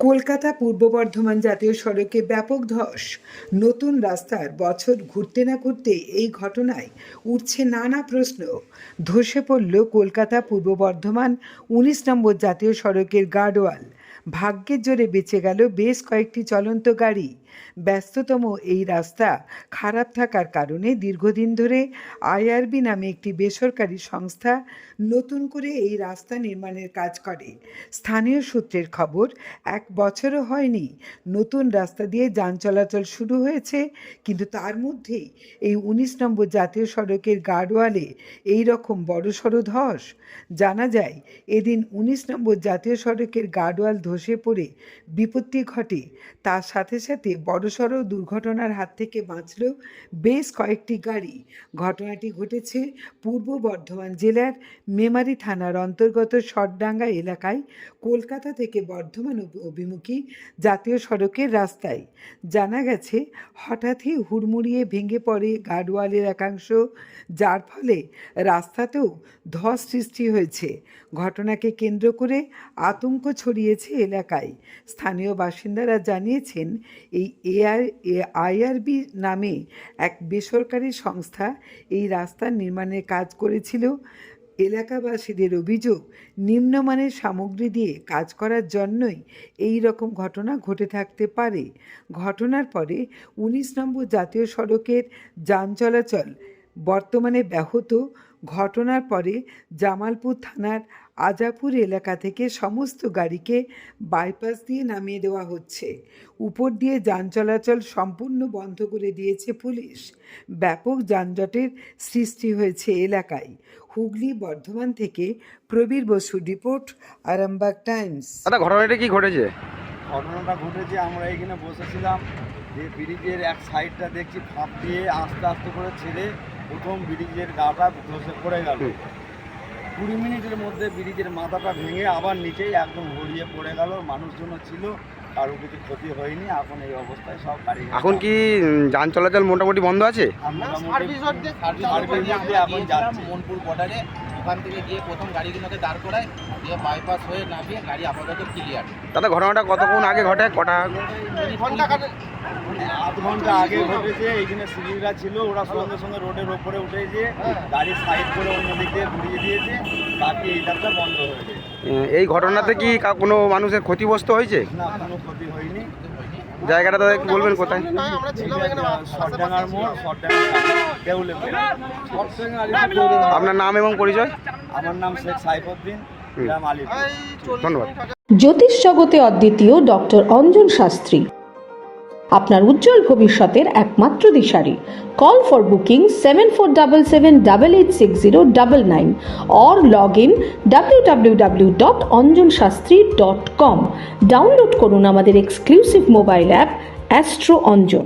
কলকাতা পূর্ব বর্ধমান জাতীয় সড়কে ব্যাপক ধস। নতুন রাস্তার বছর ঘুরতে না ঘুরতে এই ঘটনায় উঠছে নানা প্রশ্ন। ধসে পড়ল কলকাতা পূর্ব বর্ধমান ১৯ নম্বর জাতীয় সড়কের গার্ডওয়াল। ভাগ্যের জোরে বেঁচে গেল বেশ কয়েকটি চলন্ত গাড়ি। ব্যস্ততম এই রাস্তা খারাপ থাকার কারণে দীর্ঘদিন ধরে আইআরবি নামে একটি বেসরকারি সংস্থা নতুন করে এই রাস্তা নির্মাণের কাজ করে। স্থানীয় সূত্রের খবর, ১ বছরও হয়নি নতুন রাস্তা দিয়ে যান চলাচল শুরু হয়েছে, কিন্তু তার মধ্যেই এই ১৯ নম্বর জাতীয় সড়কের গার্ডওয়ালে এই রকম বড়সড় ধস। জানা যায়, এদিন ১৯ নম্বর জাতীয় সড়কের গার্ডওয়াল ধসে পড়ে বিপত্তি ঘটে। তার সাথে সাথে বড়সড় দুর্ঘটনার হাত থেকে বাঁচল বেশ কয়েকটি গাড়ি। ঘটনাটি ঘটেছে পূর্ব বর্ধমান জেলার মেমারি থানার অন্তর্গত সরডাঙ্গা এলাকায় কলকাতা থেকে বর্ধমান অভিমুখী জাতীয় সড়কের রাস্তায়। জানা গেছে, হঠাৎই হুড়মুড়িয়ে ভেঙে পড়ে গার্ডওয়ালের একাংশ, যার ফলে রাস্তাতেও ধস সৃষ্টি হয়েছে। ঘটনাকে কেন্দ্র করে আতঙ্ক ছড়িয়েছে এলাকায়। স্থানীয় বাসিন্দারা জানিয়েছেন, এই আইআরবি নামে এক বেসরকারি সংস্থা এই রাস্তার নির্মাণের কাজ করেছিল। এলাকাবাসীদের অভিযোগ, নিম্নমানের সামগ্রী দিয়ে কাজ করার জন্যই এই রকম ঘটনা ঘটে থাকতে পারে। ঘটনার পরে ১৯ নম্বর জাতীয় সড়কের যান চলাচল বর্তমানে ব্যাহত। ঘটনার পরে জামালপুর থানার আজাপুর এলাকা থেকে সমস্ত গাড়িকে বাইপাস দিয়ে নামিয়ে দেওয়া হচ্ছে। উপর দিয়ে যান চলাচল সম্পূর্ণ বন্ধ করে দিয়েছে পুলিশ। ব্যাপক যানজটের সৃষ্টি হয়েছে এলাকায়। হুগলি বর্ধমান থেকে প্রবীর বসুর রিপোর্ট, আরামবাগ টাইমস। দাদা, ঘটনাটা কি ঘটেছে? ঘটনাটা ঘটেছে, আমরা এখানে বসেছিলাম, যে ব্রিজের এক সাইডটা দেখছি ফাঁপ দিয়ে আস্তে আস্তে করে ছেড়ে প্রথম ব্রিজের গাটা ধসে পড়ে গেল। ২০ মিনিটের মধ্যে ব্রিজের মাথাটা ভেঙে আবার নিচেই একদম গড়িয়ে পড়ে গেল। মানুষজন ছিল, কারো কিছু ক্ষতি হয়নি। এখন এই অবস্থায় সব গাড়ি। এখন কি যান চলাচল মোটামুটি বন্ধ আছে? এখন যাচ্ছে মনপুর বর্ডারে, ওখান থেকে গিয়ে প্রথম গাড়িগুলোকে দাঁড় করায়, দিয়ে বাইপাস হয়ে নামিয়ে গাড়ি আপাতত ক্লিয়ার। দাদা, ঘটনাটা কতক্ষণ আগে ঘটে? কটা? আধ ঘন্টা আগে ঘটেছে। এইখানে সিভিলরা ছিল, ওরা সঙ্গে সঙ্গে রোডের ওপরে উঠে যে গাড়ি সাইড করে অন্যদিক দিয়ে ঘুরিয়ে দিয়েছে। বাকি এই রাস্তা বন্ধ হয়েছে। এই ঘটনাতে কি কোনো মানুষের ক্ষতিগ্রস্ত হয়েছে? না, কোনো ক্ষতি হয়নি। জায়গাটা দাদা একটু বলবেন কোথায়? সরডাঙ্গার মোড়, সরডাঙ্গা দেউলে। আপনার নাম এবং পরিচয়? আমার নাম শেখ সাইফুদ্দিন, গ্রাম আলিপুর। ধন্যবাদ। জ্যোতিষ জগতে অদ্বিতীয় ডক্টর অঞ্জন শাস্ত্রী, আপনার উজ্জ্বল ভবিষ্যতের একমাত্র দিশারি। Call for booking 7477886099 or log in www.anjanshastri.com। Download করুন আমাদের exclusive mobile app astro Anjan.